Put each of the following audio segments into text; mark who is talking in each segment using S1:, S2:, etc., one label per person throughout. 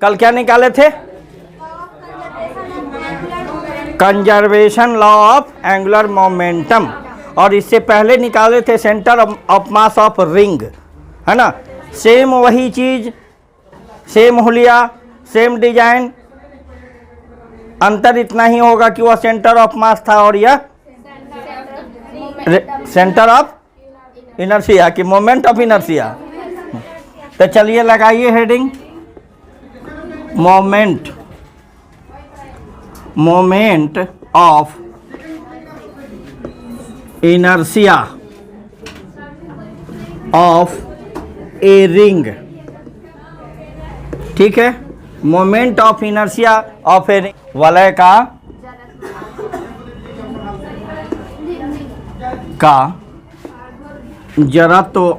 S1: कल क्या निकाले थे? Conservation law of angular momentum, और इससे पहले निकाले थे centre of mass of ring, है ना। सेम वही चीज, सेम हुलिया, सेम डिजाइन, अंतर इतना ही होगा कि वह सेंटर ऑफ मास था और यह सेंटर ऑफ इनर्शिया कि मोमेंट ऑफ इनर्शिया। तो चलिए लगाइए heading moment of inertia of a ring. ठीक है, moment of inertia of a ring, वलय का जड़त्व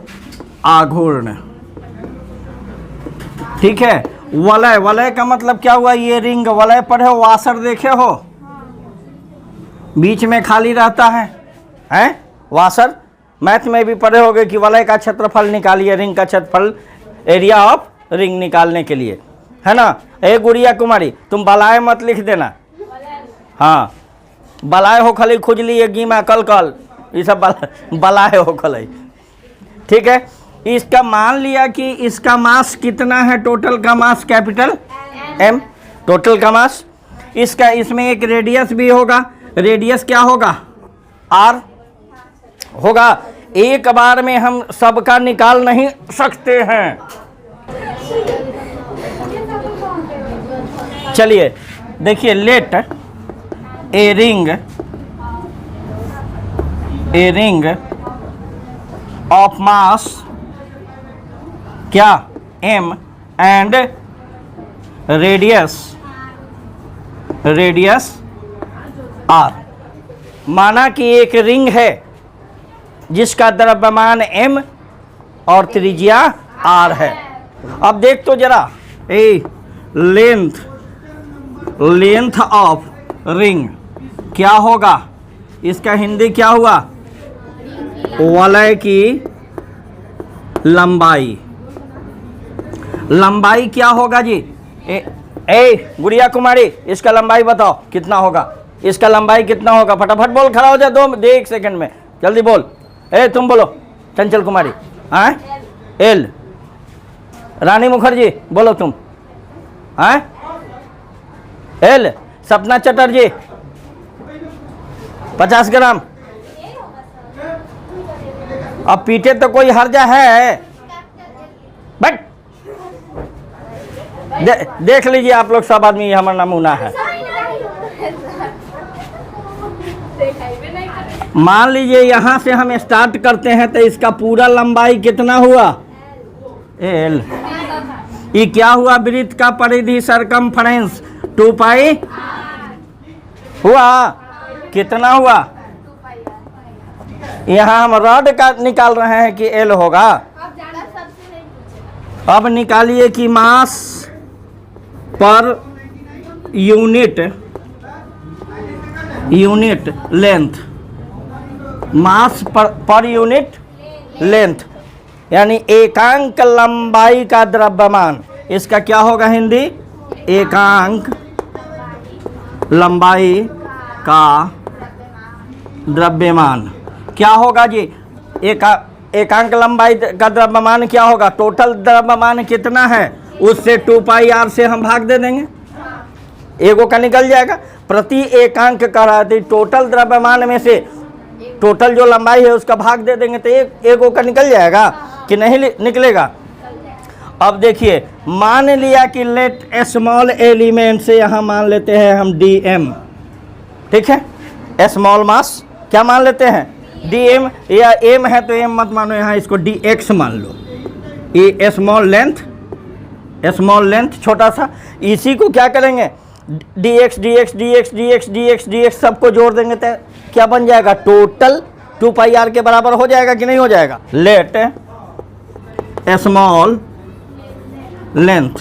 S1: आघूर्ण। ठीक है, वलय का मतलब क्या हुआ? ये रिंग वलय पढ़े हो, वाशर देखे हो, बीच में खाली रहता है वाशर। मैथ में भी पढ़े होगे कि वलय का क्षेत्रफल निकालिए, रिंग का क्षेत्रफल, एरिया ऑफ रिंग निकालने के लिए, है ना। ए गुड़िया कुमारी, तुम बलाय मत लिख देना। हाँ, बलाय हो खली खुजली ये गीमा कल ये सब बलाय हो खली। ठीक है, इसका मान लिया कि इसका मास कितना है, टोटल का मास कैपिटल M, टोटल का मास। इसका इसमें एक रेडियस भी होगा, रेडियस क्या होगा? R होगा। एक बार में हम सबका निकाल नहीं सकते हैं। चलिए देखिए, let a ring of mass क्या M एंड रेडियस R। माना कि एक रिंग है जिसका द्रव्यमान M और त्रिज्या R है। अब देख तो जरा, लेंथ ऑफ रिंग क्या होगा? इसका हिंदी क्या हुआ? वलय की लंबाई क्या होगा जी? गुड़िया कुमारी, इसका लंबाई बताओ कितना होगा? इसका लंबाई कितना होगा? फटाफट बोल, खड़ा हो जा, दे 1 सेकंड में, जल्दी बोल। तुम बोलो, चंचल कुमारी। L। रानी मुखर्जी बोलो तुम। L। सपना चटर्जी 50 ग्राम। अब पीछे तो कोई हर्जा है, बट देख लीजिए आप लोग सब आदमी, हमारा नमूना है। मान लीजिए यहाँ से हम स्टार्ट करते हैं तो इसका पूरा लंबाई कितना हुआ? L। ये क्या हुआ? वृत्त का परिधि सरकमफ्रेंस 2 पाई हुआ। कितना हुआ? यहाँ हम रॉड का निकाल रहे हैं कि L होगा। अब निकालिए कि मास पर यूनिट लेंथ, मास पर यूनिट लेंथ यानी एकांक लंबाई का द्रव्यमान। इसका क्या होगा हिंदी? एकांक लंबाई का द्रव्यमान क्या होगा जी? एकांक लंबाई का द्रव्यमान क्या होगा? टोटल द्रव्यमान कितना है उससे 2 पाई R से हम भाग दे देंगे, एगो का निकल जाएगा। प्रति एकांक कह रहा है, टोटल द्रव्यमान में से टोटल जो लंबाई है उसका भाग दे देंगे तो एगो का निकल जाएगा कि नहीं निकलेगा? अब देखिए, मान लिया कि लेट स्मॉल एलिमेंट से यहाँ मान लेते हैं हम DM। ठीक है, स्मॉल मास क्या मान लेते हैं? DM, या M है तो M मत मानो, यहाँ इसको DX मान लो। ये स्मॉल लेंथ छोटा सा, इसी को क्या करेंगे? dx सबको जोड़ देंगे तो क्या बन जाएगा? टोटल 2 पाई R के बराबर हो जाएगा कि नहीं हो जाएगा? लेट स्मॉल लेंथ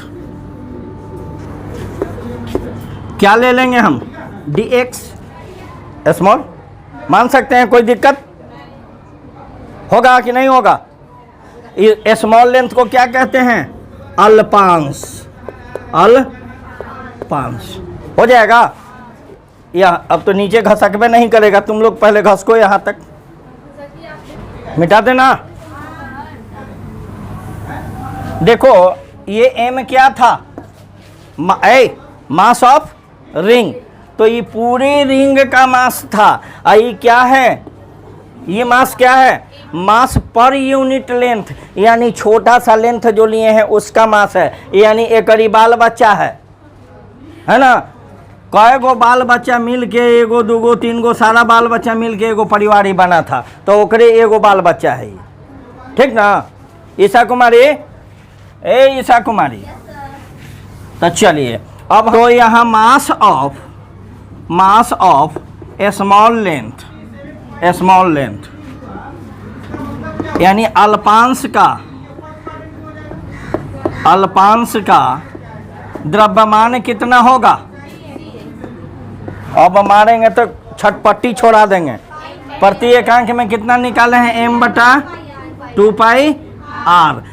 S1: क्या ले लेंगे हम? dx स्मॉल मान सकते हैं, कोई दिक्कत होगा कि नहीं होगा? स्मॉल लेंथ को क्या कहते हैं? अल्पांश। अल्पांश हो जाएगा। या अब तो नीचे घसक में नहीं करेगा, तुम लोग पहले घसको यहाँ तक, मिटा देना। देखो ये एम क्या था, मास ऑफ रिंग, तो ये पूरी रिंग का मास था। ये क्या है, ये मास क्या है, मास पर यूनिट लेंथ, यानी छोटा सा लेंथ जो लिए हैं उसका मास है। यानी एक बाल बच्चा है ना, कई गो बाल बच्चा मिल के, एगो दूगो तीन गो सारा बाल बच्चा मिल के एगो परिवार ही बना था, तो ओकरे एगो बाल बच्चा है ये, ठीक ना। ईशा कुमारी, ईशा कुमारी, तो चलिए अब तो यहाँ मास ऑफ स्मॉल लेंथ यानी अल्पांश का द्रव्यमान कितना होगा। अब मारेंगे तो छटपट्टी छोड़ा देंगे। प्रति एकांक में कितना निकाले हैं, m/2πr, और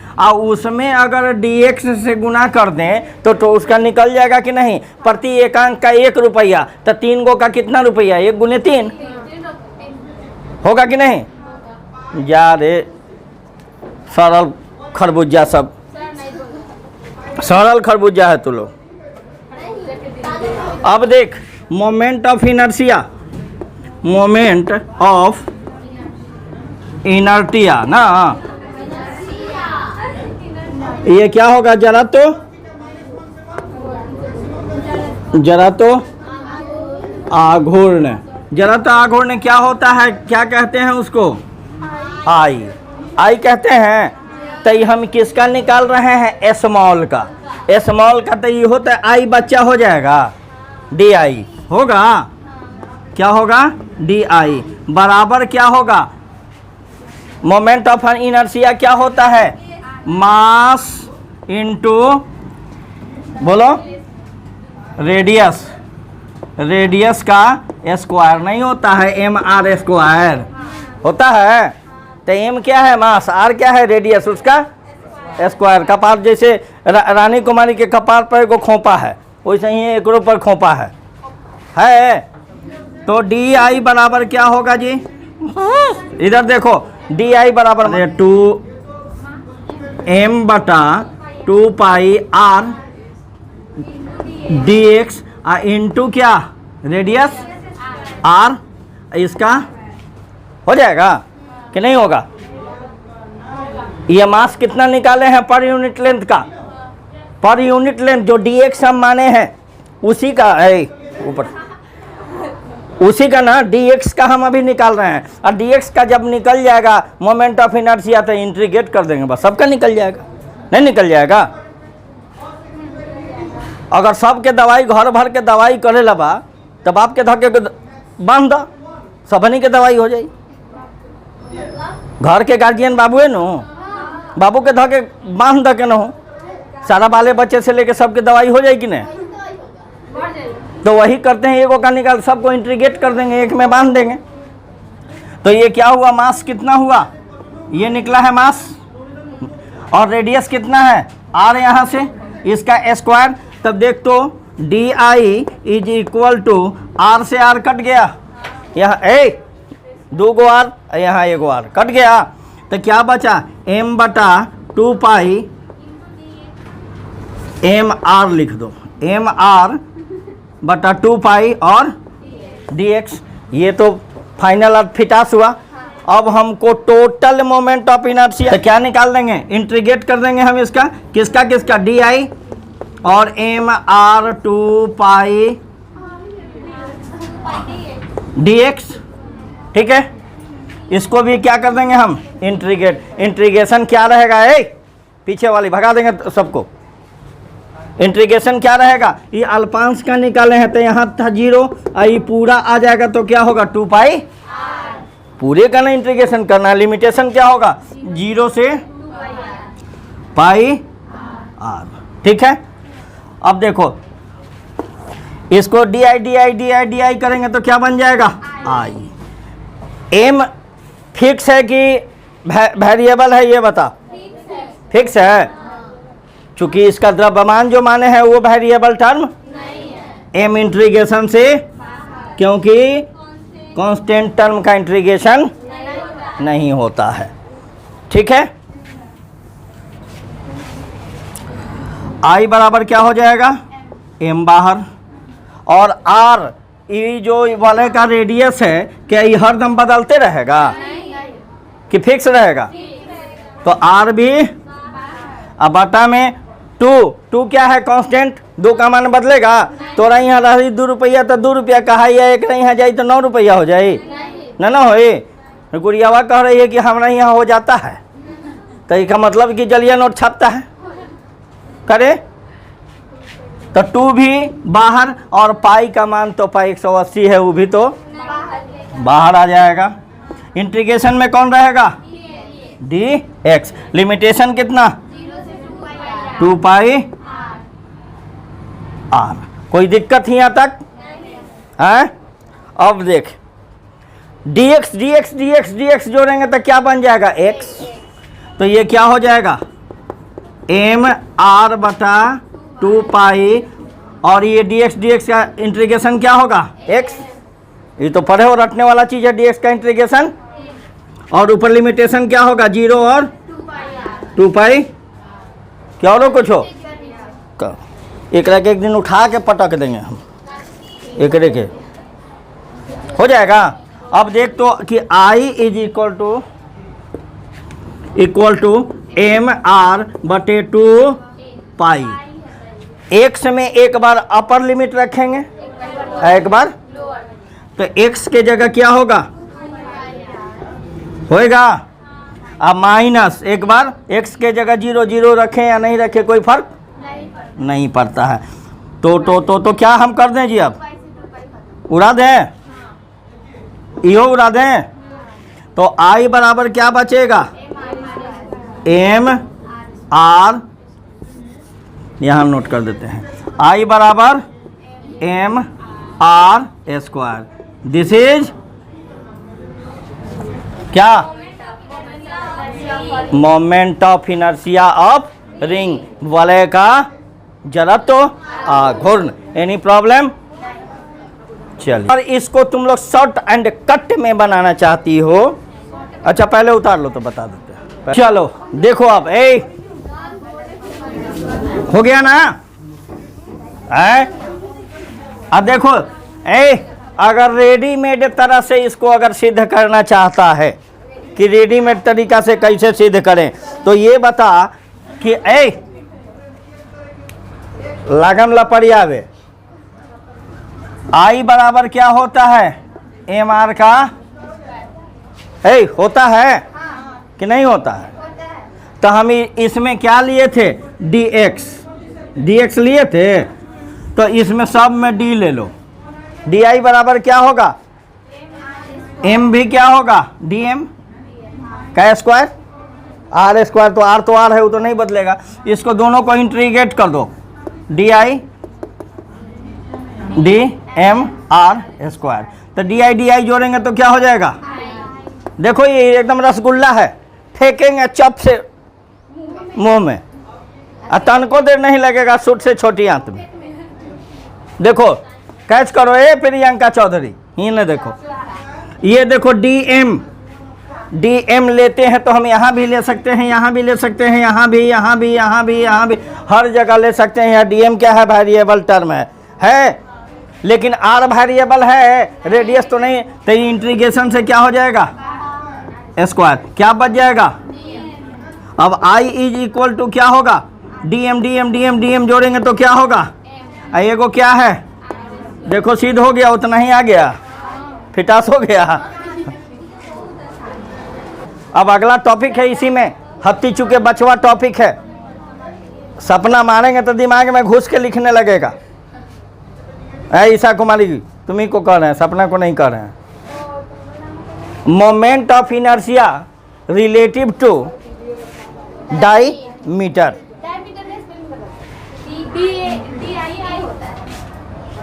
S1: उसमें अगर dx से गुना कर दें तो उसका निकल जाएगा कि नहीं। प्रति एकांक का 1 रुपया, तो 3 गो का कितना रुपया, 1 गुने 3 होगा कि नहीं। जा रे सरल खरबूजा, सब सरल खरबूजा है तू लोग। अब देख मोमेंट ऑफ इनर्टिया ना, ये क्या होगा, जरा तो आघूर्ण क्या होता है, क्या कहते हैं उसको, आई कहते हैं। तो ये हम किसका निकाल रहे हैं, स्मॉल का तो ये होता है आई बच्चा हो जाएगा, डी आई होगा, क्या होगा, डी आई बराबर क्या होगा, मोमेंट ऑफ इनर्शिया क्या होता है, मास इनटू बोलो रेडियस का स्क्वायर, नहीं होता है mr स्क्वायर होता है। तो m क्या है, मास, r क्या है, रेडियस उसका स्क्वायर। कपार जैसे रानी कुमारी के कपार पर एगो खोपा है, वैसे ही एकरो पर खोपा है। तो डी आई बराबर क्या होगा जी, इधर देखो डी आई बराबर 2m/2πr dx इंटू क्या, रेडियस r, इसका हो जाएगा कि नहीं होगा। ये मास कितना निकाले हैं पर यूनिट लेंथ का, पर यूनिट लेंथ जो dx हम माने हैं उसी का है ऊपर, उसी का ना dx का हम अभी निकाल रहे हैं। और dx का जब निकल जाएगा मोमेंट ऑफ इनर्शिया तो इंटीग्रेट कर देंगे, बस सबका निकल जाएगा, नहीं निकल जाएगा। अगर सबके दवाई घर भर के दवाई करे लबा तब आपके धके बांध दो, सबनी के दवाई हो जाई। घर के गार्जियन बाबू है नो, बाबू के धके बांध दे के न हो, सारा बाले बच्चे से लेके सबके दवाई हो जाएगी नहीं। तो वही करते हैं, एगो का निकाल सबको इंटीग्रेट कर देंगे, एक में बांध देंगे। तो ये क्या हुआ, मास कितना हुआ, ये निकला है मास, और रेडियस कितना है r, यहाँ से इसका स्क्वायर। तब देख तो D I is equal to r से r कट गया, यहाँ 2 गो r, यहाँ 1 r कट गया। तो क्या बचा, m/2π mr लिख दो, mr/2π और dx। ये तो फाइनल अर्थ फिटास हुआ। अब हमको टोटल मोमेंट ऑफ इनर्शिया तो क्या निकाल देंगे, इंटीग्रेट कर देंगे हम इसका, किसका डी आई और mr/2π dx, ठीक है। इसको भी क्या कर देंगे हम, इंटीग्रेशन क्या रहेगा, पीछे वाली भगा देंगे सबको। इंटीग्रेशन क्या रहेगा, ये अल्पांश का निकाले हैं तो यहाँ था 0, ये पूरा आ जाएगा तो क्या होगा 2π, पूरे का ना इंटीग्रेशन करना, लिमिटेशन क्या होगा 0 से πr, ठीक है। अब देखो इसको डी आई करेंगे तो क्या बन जाएगा, आई। एम फिक्स है कि वेरिएबल है, ये बता, फिक्स है। चूंकि इसका द्रव्यमान जो माने हैं वो वेरिएबल टर्म एम इंटीग्रेशन से, क्योंकि कांस्टेंट टर्म का इंटीग्रेशन नहीं होता है। ठीक है, आई बराबर क्या हो जाएगा, एम बाहर, और आर ये जो वाले का रेडियस है, क्या ये हर दम बदलते रहेगा कि फिक्स रहेगा? तो आर भी, अब बटा में टू क्या है कांस्टेंट, 2 का मान बदलेगा? तोरा यहाँ रही 2 रुपया तो 2 रुपया कहा, या एक नहीं यहाँ जाई तो 9 रुपया हो जाए ना होए। गुड़ियावा कह रही है कि हमारा यहाँ हो जाता है, तो इसका मतलब कि जलिया नोट छपता है करे, तो 2 भी बाहर, और पाई का मान तो पाई 180 है, वो भी तो बाहर आ जाएगा। इंटीग्रेशन में कौन रहेगा, डी एक्स, लिमिटेशन कितना, 2 पाई आर। कोई दिक्कत ही यहाँ तक है? अब देख dx dx dx dx जोड़ेंगे तो क्या बन जाएगा, x, तो ये क्या हो जाएगा, एम आर बटा 2 पाई, और ये dx dx का इंटीग्रेशन क्या होगा, x। ये तो पढ़े हो रटने वाला चीज़ है, dx का इंटीग्रेशन, और ऊपर लिमिटेशन क्या होगा, 0 और 2 पाई, क्या और कुछ हो, एक एक दिन उठा के पटक देंगे हम एक के, हो जाएगा। अब देख तो कि I is equal to M R बटे 2 पाई। एक्स में एक बार अपर लिमिट रखेंगे, एक बार, तो एक्स के जगह क्या होगा, होएगा, अब माइनस एक बार एक्स के जगह 0 0 रखें या नहीं रखें कोई फर्क नहीं पड़ता है। तो क्या हम कर दें जी, अब उड़ा दें, इहो उड़ा दें, तो आई बराबर क्या बचेगा, एम आर, यहाँ नोट कर देते हैं, आई बराबर M R square, this is क्या, moment of inertia of ring, वलय का जड़त्व घूर्ण। Any problem? चलिए, और इसको तुम लोग शॉर्ट एंड कट में बनाना चाहती हो, अच्छा पहले उतार लो तो बता देते हैं। चलो देखो अब, हो गया ना, अब देखो अगर रेडीमेड तरह से इसको अगर सिद्ध करना चाहता है कि रेडीमेड तरीका से कैसे सिद्ध करें, तो ये बता कि लगन लपड़ियावे, आई बराबर क्या होता है, एम आर का, होता है कि नहीं होता है? तो हम इसमें क्या लिए थे, dx लिए थे, तो इसमें सब में d ले लो, di बराबर क्या होगा, m भी क्या होगा, dm का स्क्वायर, r स्क्वायर, तो r है, वो तो नहीं बदलेगा। इसको दोनों को इंटीग्रेट कर दो, di dm r स्क्वायर, तो di जोड़ेंगे तो क्या हो जाएगा, देखो ये एकदम रसगुल्ला है, फेंकेंगे चप से मुंह में, तन को देर नहीं लगेगा, सूट से छोटी आंत में। देखो कैच करो, प्रियंका चौधरी, ये न देखो, ये देखो dm लेते हैं तो हम यहाँ भी ले सकते हैं, यहाँ भी ले सकते हैं, यहाँ भी, यहाँ भी, यहाँ भी, यहाँ भी, हर जगह ले सकते हैं। यहाँ dm क्या है, वेरिएबल टर्म है, लेकिन r वेरिएबल है, रेडियस तो नहीं, तो इंटीग्रेशन से क्या हो जाएगा, स्क्वायर, क्या बच जाएगा। अब I इज इक्वल टू क्या होगा, dm जोड़ेंगे तो क्या होगा, एगो क्या है, देखो सीध हो गया, उतना ही आ गया, फिटास हो गया। अब अगला टॉपिक है, इसी में हत्ती चुके बचवा टॉपिक है, सपना मारेंगे तो दिमाग में घुस के लिखने लगेगा। ईशा कुमारी जी तुम्ही को कह रहे हैं, सपना को नहीं कह रहे हैं। Moment of inertia relative to diameter,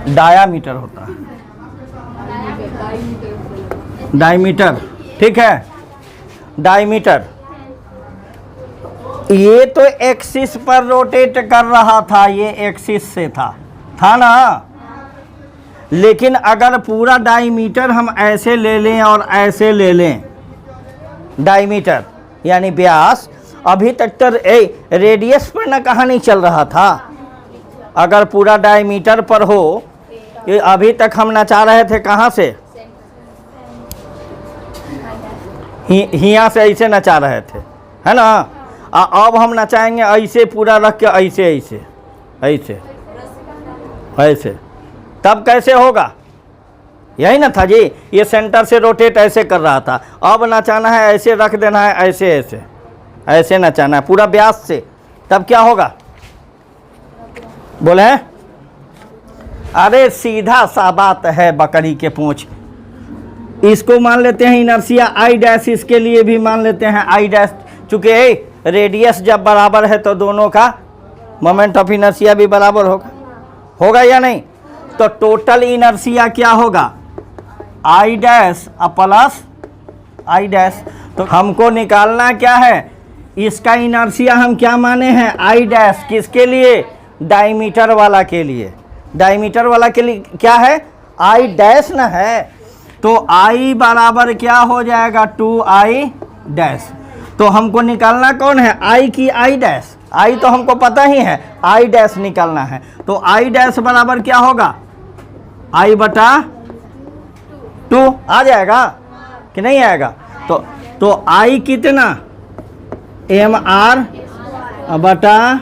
S1: diameter होता है, डायमीटर, ठीक है, डायमीटर ये तो एक्सिस पर रोटेट कर रहा था, ये एक्सिस से था ना। लेकिन अगर पूरा डायमीटर हम ऐसे ले लें और ऐसे ले लें, डायमीटर यानी व्यास, अभी तक तो रेडियस पर ना कहानी चल रहा था। अगर पूरा डायमीटर पर हो, ये अभी तक हम नचा रहे थे कहाँ से, यहाँ से ऐसे नचा रहे थे, है ना। अब हम नचाएंगे ऐसे पूरा रख के, ऐसे ऐसे ऐसे ऐसे, तब कैसे होगा? यही ना था जी, ये सेंटर से रोटेट ऐसे कर रहा था, अब नचाना है ऐसे रख देना है, ऐसे ऐसे ऐसे नचाना है पूरा व्यास से, तब क्या होगा बोले? अरे सीधा सा बात है, बकरी के पूंछ। इसको मान लेते हैं इनर्शिया आई डैश, इसके लिए भी मान लेते हैं आई डैश, चूंकि रेडियस जब बराबर है तो दोनों का मोमेंट ऑफ इनर्शिया भी बराबर होगा या नहीं? तो टोटल इनर्शिया क्या होगा? I dash plus I dash. तो हमको निकालना क्या है? इसका इनर्शिया हम क्या माने हैं? I dash. किसके लिए? डायमीटर वाला के लिए। डायमीटर वाला के लिए क्या है? आई डैश ना है। तो आई बराबर क्या हो जाएगा? 2i dash. तो हमको निकालना कौन है? आई की आई डैश। आई तो हमको पता ही है, आई डैश निकालना है। तो आई डैश बराबर क्या होगा? आई बटा 2 आ जाएगा कि नहीं आएगा? तो आई कितना? एम आर बटा,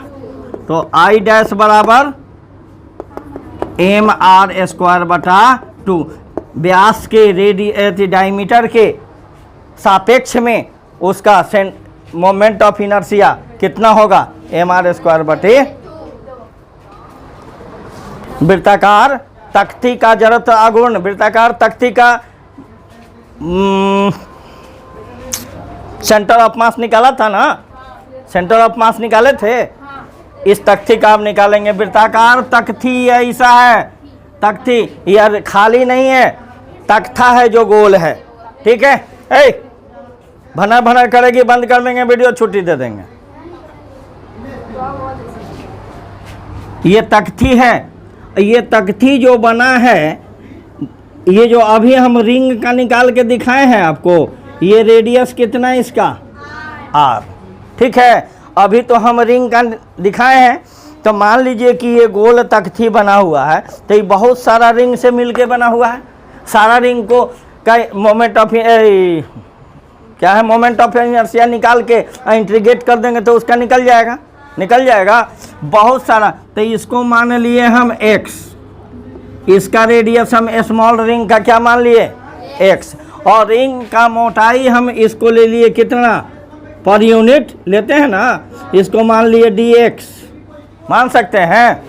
S1: तो आई डैश बराबर एम आर स्क्वायर बटा 2। व्यास के डायमीटर के सापेक्ष में उसका मोमेंट ऑफ इनर्शिया कितना होगा? एम आर स्क्वायर बटे। वृत्ताकार तख्ती का जड़त्व आघूर्ण, वृत्ताकार तख्ती का सेंटर ऑफ मास निकाला था ना, सेंटर ऑफ मास निकाले थे। इस तख्ती का आप निकालेंगे। वृत्ताकार तख्ती ऐसा है, तख्ती यार खाली नहीं है, तख्ता है जो गोल है, ठीक है। भना भना करेगी, बंद कर देंगे वीडियो, छुट्टी दे देंगे। ये तख्ती है, ये तख्ती जो बना है, ये जो अभी हम रिंग का निकाल के दिखाए हैं आपको, ये रेडियस कितना है इसका? आर, ठीक है। अभी तो हम रिंग का दिखाए हैं। तो मान लीजिए कि ये गोल तख्ती बना हुआ है, तो ये बहुत सारा रिंग से मिलके बना हुआ है। सारा रिंग को का मोमेंट ऑफ क्या है? मोमेंट ऑफ इनर्शिया निकाल के इंटीग्रेट कर देंगे तो उसका निकल जाएगा बहुत सारा। तो इसको मान लिए हम x, इसका रेडियस हम स्मॉल रिंग का क्या मान लिए? x, और रिंग का मोटाई हम इसको ले लिए कितना? पर यूनिट लेते हैं ना, इसको मान लिए dx। मान सकते हैं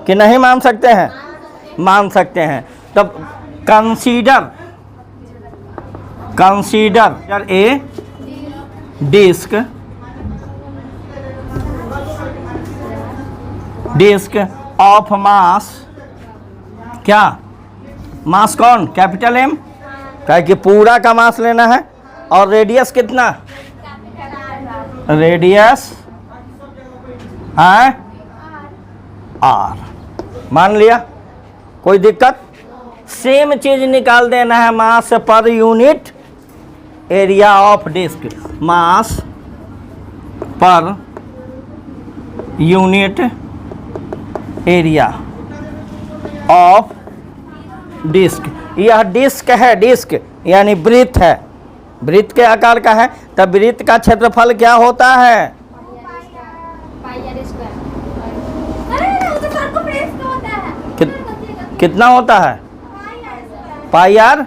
S1: कि नहीं मान सकते हैं? मान सकते हैं। तब consider a disc of mass, क्या मास कौन? कैपिटल M, क्या कि पूरा का मास लेना है। और रेडियस कितना? रेडियस है R। मान लिया, कोई दिक्कत? सेम चीज निकाल देना है, mass per unit area of disc, mass per unit area of disc. यह डिस्क है, डिस्क यानी वृत्त है, वृत्त के आकार का है। तब वृत्त का क्षेत्रफल क्या होता है? कितना होता है? पाई आर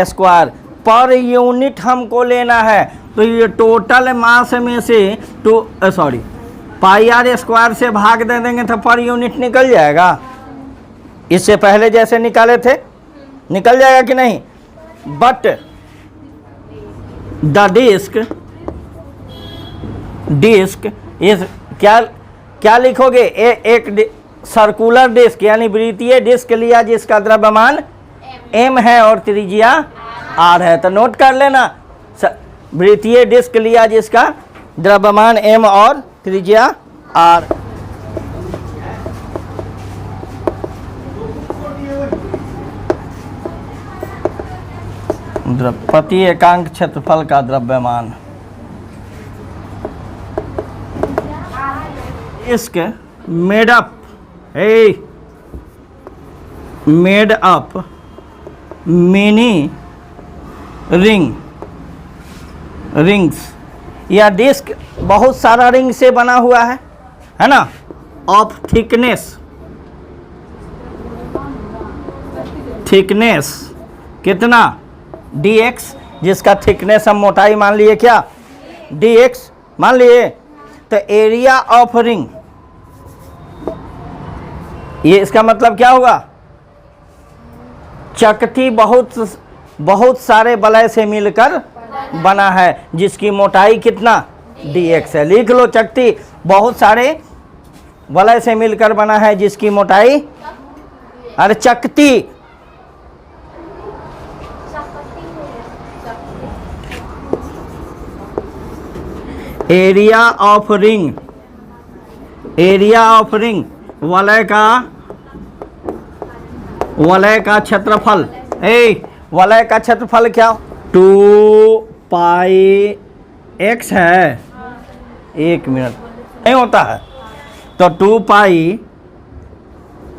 S1: स्क्वायर। पर यूनिट हमको लेना है, तो ये टोटल मास में से पाई आर स्क्वायर से भाग दे देंगे तो पर यूनिट निकल जाएगा। इससे पहले जैसे निकाले थे निकल जाएगा कि नहीं? बट द डिस्क इस क्या लिखोगे? एक सर्कुलर डिस्क यानी वृत्तीय डिस्क लिया जिसका द्रव्यमान m है और त्रिज्या r है। तो नोट कर लेना, वृत्तीय डिस्क लिया जिसका द्रव्यमान m और त्रिज्या आर। प्रति एकांक क्षेत्रफल का द्रव्यमान। Disc made up mini rings. यह डिस्क बहुत सारा रिंग से बना हुआ है ना, ऑफ थिकनेस कितना dx, जिसका थिकनेस हम मोटाई मान लिए क्या dx मान लिए। तो एरिया ऑफ रिंग, ये इसका मतलब क्या होगा, चकती बहुत सारे वलय से मिलकर बना है जिसकी मोटाई कितना dx है। लिख लो, चकती बहुत सारे वलय से मिलकर बना है जिसकी मोटाई, अरे चकती एरिया ऑफ रिंग वलय का क्षेत्रफल। वलय का क्षेत्रफल क्या 2 पाई x है। 1 मिनट नहीं होता है, तो 2 पाई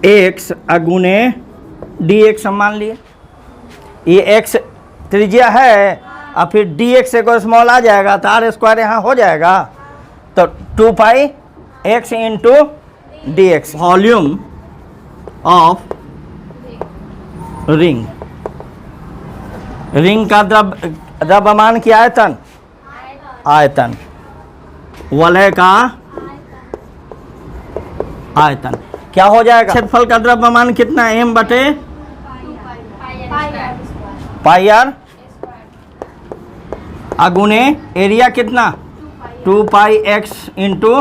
S1: x अगुने dx हम मान लिए। ये x त्रिज्या है और फिर dx से कोई स्मॉल आ जाएगा तो आर स्क्वायर यहाँ हो जाएगा। तो 2 pi x into dx। Volume of ring का द्रव्यमान की आयतन वलय का आयतन क्या हो जाएगा। क्षेत्रफल का द्रव्यमान कितना m बटे पाई आर अगुने एरिया कितना 2 पाई x इंटू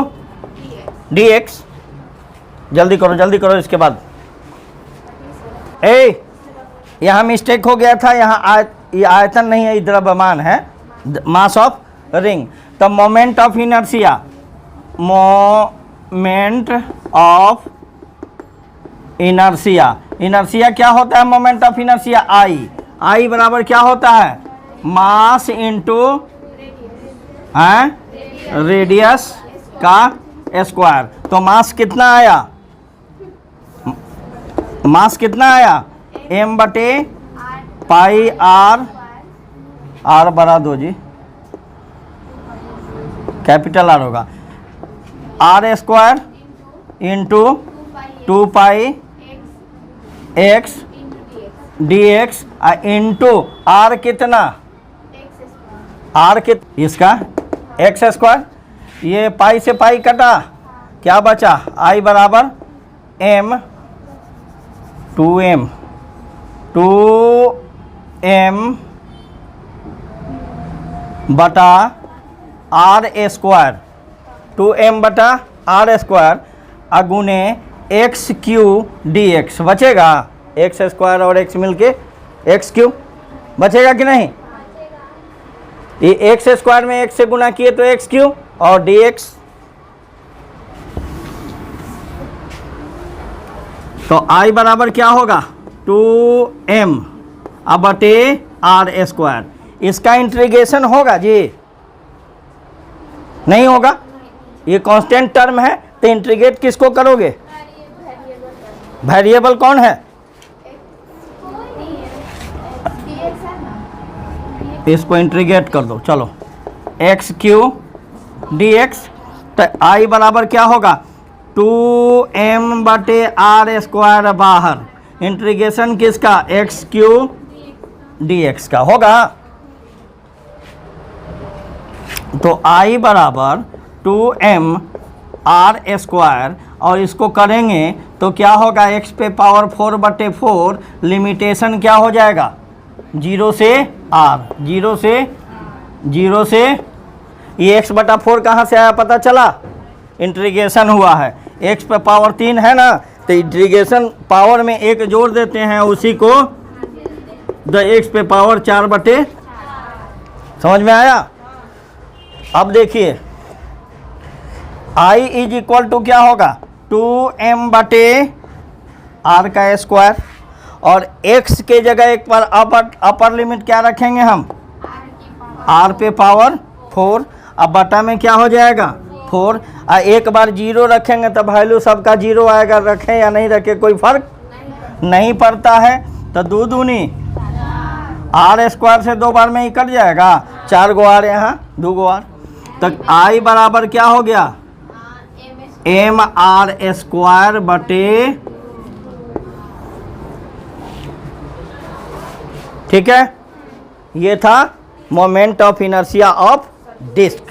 S1: dx। जल्दी करो इसके बाद। यहाँ मिस्टेक हो गया था, यहाँ ये आयतन नहीं है, द्रव्यमान है, मास ऑफ रिंग। तो मोमेंट ऑफ इनर्शिया क्या होता है, मोमेंट ऑफ इनर्शिया आई बराबर क्या होता है, मास इंटू रेडियस का स्क्वायर। तो मास कितना आया m बटे पाई आर बढ़ा दो जी, कैपिटल आर होगा, R square into 2 pi x dx into R कितना इसका x स्क्वायर। ये पाई से पाई कटा, क्या बचा i बराबर m 2m बटा आर स्क्वायर, 2m बटा आर स्क्वायर अगुने एक्स क्यू dx बचेगा। एक्स स्क्वायर और x मिलके एक्स क्यू बचेगा कि नहीं। ये एक्स स्क्वायर में x से गुना किए तो एक्स क्यू और dx। तो i बराबर क्या होगा 2m अब बटे आर स्क्वायर। इसका इंटीग्रेशन होगा जी, नहीं होगा, ये कांस्टेंट टर्म है तो इंटीग्रेट किसको करोगे, वेरिएबल कौन है, इसको इंटीग्रेट कर दो। चलो एक्स क्यू dx, तो i बराबर क्या होगा 2m बटे आर स्क्वायर बाहर, इंटीग्रेशन किसका एक्स क्यू dx का होगा। तो i बराबर 2m आर स्क्वायर और इसको करेंगे तो क्या होगा x पे पावर 4 बटे 4, लिमिटेशन क्या हो जाएगा 0 से r, 0 से ये x बटा 4 कहाँ से आया पता चला, इंटीग्रेशन हुआ है, x पे पावर 3 है ना, तो इंटीग्रेशन पावर में एक जोड़ देते हैं, उसी को x पे पावर 4 बटे, समझ में आया। अब देखिए आई इज इक्वल टू क्या होगा 2m/r का स्क्वायर, और x के जगह एक पर अपर लिमिट क्या रखेंगे हम, r पे पावर 4, अब बटा में क्या हो जाएगा 4, और एक बार 0 रखेंगे तो वैल्यू सबका 0 आएगा, रखें या नहीं रखें कोई फर्क नहीं पड़ता है। तो 2 दूनी r स्क्वायर से 2 बार में ही कट जाएगा, 4 गो r यहाँ 2 गो r, तो i बराबर क्या हो गया mr स्क्वायर बटे, ठीक है, ये था moment of inertia of disc.